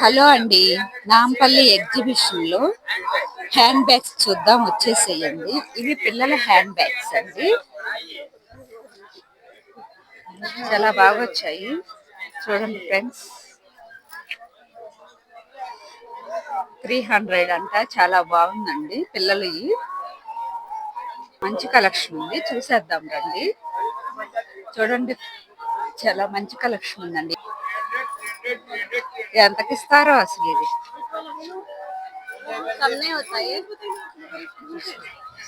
Hello అండి. Nampally exhibition లో hand bags చూద్దాం వచ్చేసేయండి. ఇవి పిల్లల హ్యాండ్ బ్యాగ్స్ అండి. చాలా బాగా వచ్చాయి చూడండి ఫ్రెండ్స్. 300 అంట. చాలా బాగుందండి. పిల్లలు మంచి కలెక్షన్ ఉంది, చూసేద్దాం రండి. చూడండి, చాలా మంచి కలెక్షన్ ఉందండి. ఎంతకి ఇస్తారో అసలు ఇది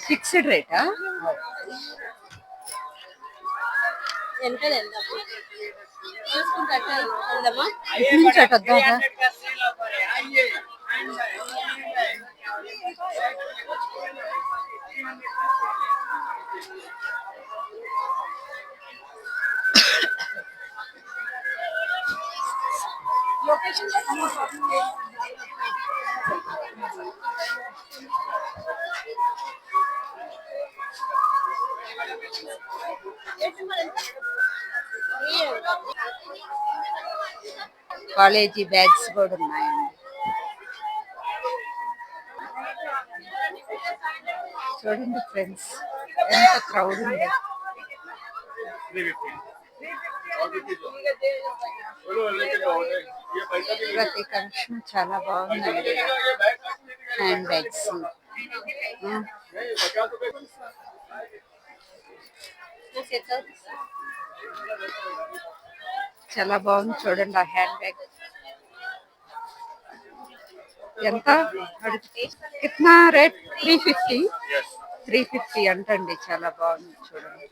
ఫిక్స్డ్ రేటా? ఇటు నుంచి అటు వద్దా? కాలేజీ బ్యాగ్స్ కూడా ఉన్నాయండి. చూడండి ఫ్రెండ్స్, ఎంత క్రౌడ్ ఉంది. ప్రతి కలెక్షన్ చాలా బాగుందండి. హ్యాండ్ బ్యాగ్స్ చాలా బాగుంది. చూడండి ఆ హ్యాండ్ బ్యాగ్ ఎంత కిतना రేట్? 350. 350 అంటండి. చాలా బాగుంది చూడండి.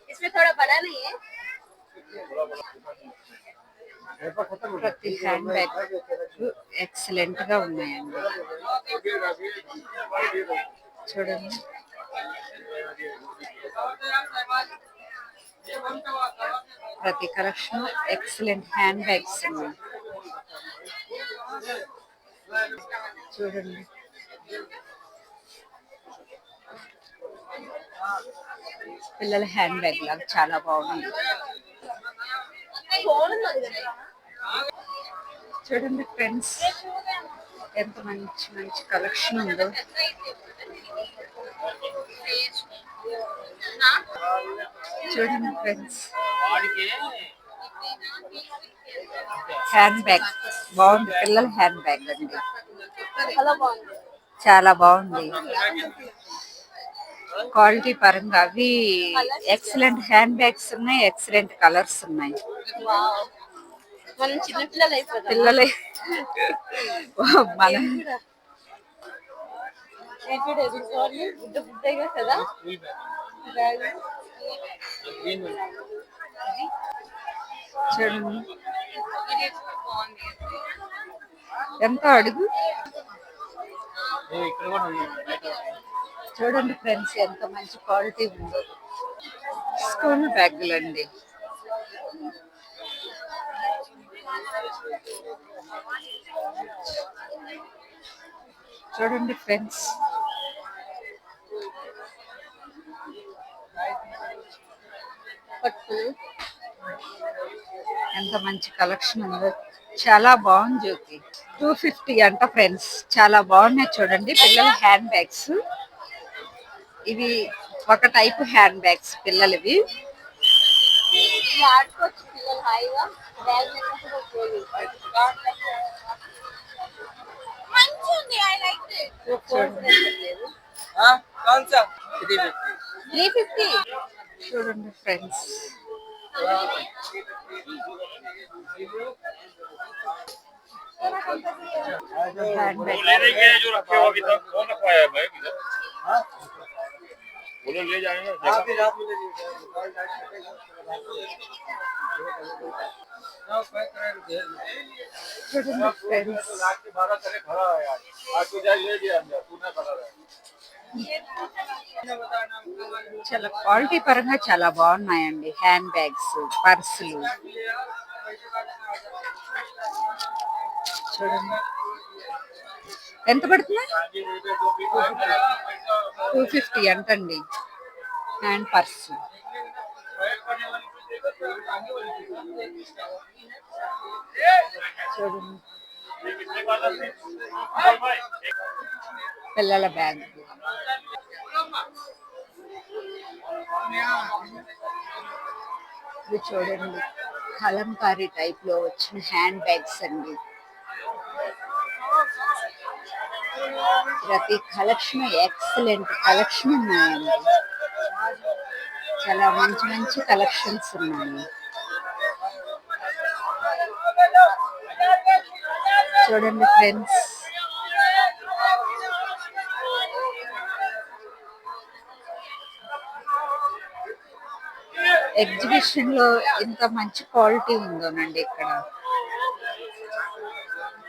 ప్రతి హ్యాండ్ బ్యాగ్ ఎక్సలెంట్ గా ఉన్నాయండి. చూడండి, ప్రతి కలెక్షన్ ఎక్సలెంట్ హ్యాండ్ బ్యాగ్స్ ఉన్నాయి. చూడండి, పిల్లల హ్యాండ్ బ్యాగ్ లాగా చాలా బాగుంది. చూడండి ఫ్రెండ్స్, ఎంత మంచి మంచి కలెక్షన్ ఉందో. చూడండి ఫ్రెండ్స్, హ్యాండ్ బ్యాగ్ బాగుంది. పిల్లల హ్యాండ్ బ్యాగ్ అండి, చాలా బాగుంది. క్వాలిటీ పరంగా అవి ఎక్సలెంట్ హ్యాండ్ బ్యాగ్స్ ఉన్నాయి. ఎక్సలెంట్ కలర్స్ ఉన్నాయి. పిల్లలే మన చూడండి, ఎంత అడుగు. చూడండి ఫ్రెండ్స్, ఎంత మంచి క్వాలిటీ ఉందో. స్కూల్ బ్యాగులండి. చూడండి ఫ్రెండ్స్, ఎంత మంచి కలెక్షన్ ఉందో. చాలా బాగుంది. జ్యోతి 250 అంట ఫ్రెండ్స్. చాలా బాగున్నాయి చూడండి పిల్లల హ్యాండ్ బ్యాగ్స్. ఇవి ఒక టైప్ హ్యాండ్ బ్యాగ్స్ పిల్లలవి. చూడండి ఫ్రెండ్స్, హ్యాండ్ బ్యాగ్ ले जाने ना చూడండి ఫ్రెండ్స్, చాలా క్వాలిటీ పరంగా చాలా బాగున్నాయండి హ్యాండ్ బ్యాగ్స్, పర్సులు. చూడండి, ఎంత పడుతుంది? 250 అంటండి హ్యాండ్ పర్సు. చూడండి, పిల్లల బ్యాగ్. ఇది చూడండి, కలంకారీ టైప్ లో వచ్చిన హ్యాండ్ బ్యాగ్స్ అండి. ప్రతి కలెక్షన్ ఎక్సలెంట్ కలెక్షన్ ఉన్నాయండి. చాలా మంచి మంచి కలెక్షన్స్ ఉన్నాయి. చూడండి ఫ్రెండ్స్, ఎగ్జిబిషన్ లో ఇంత మంచి క్వాలిటీ ఉందోనండి ఇక్కడ.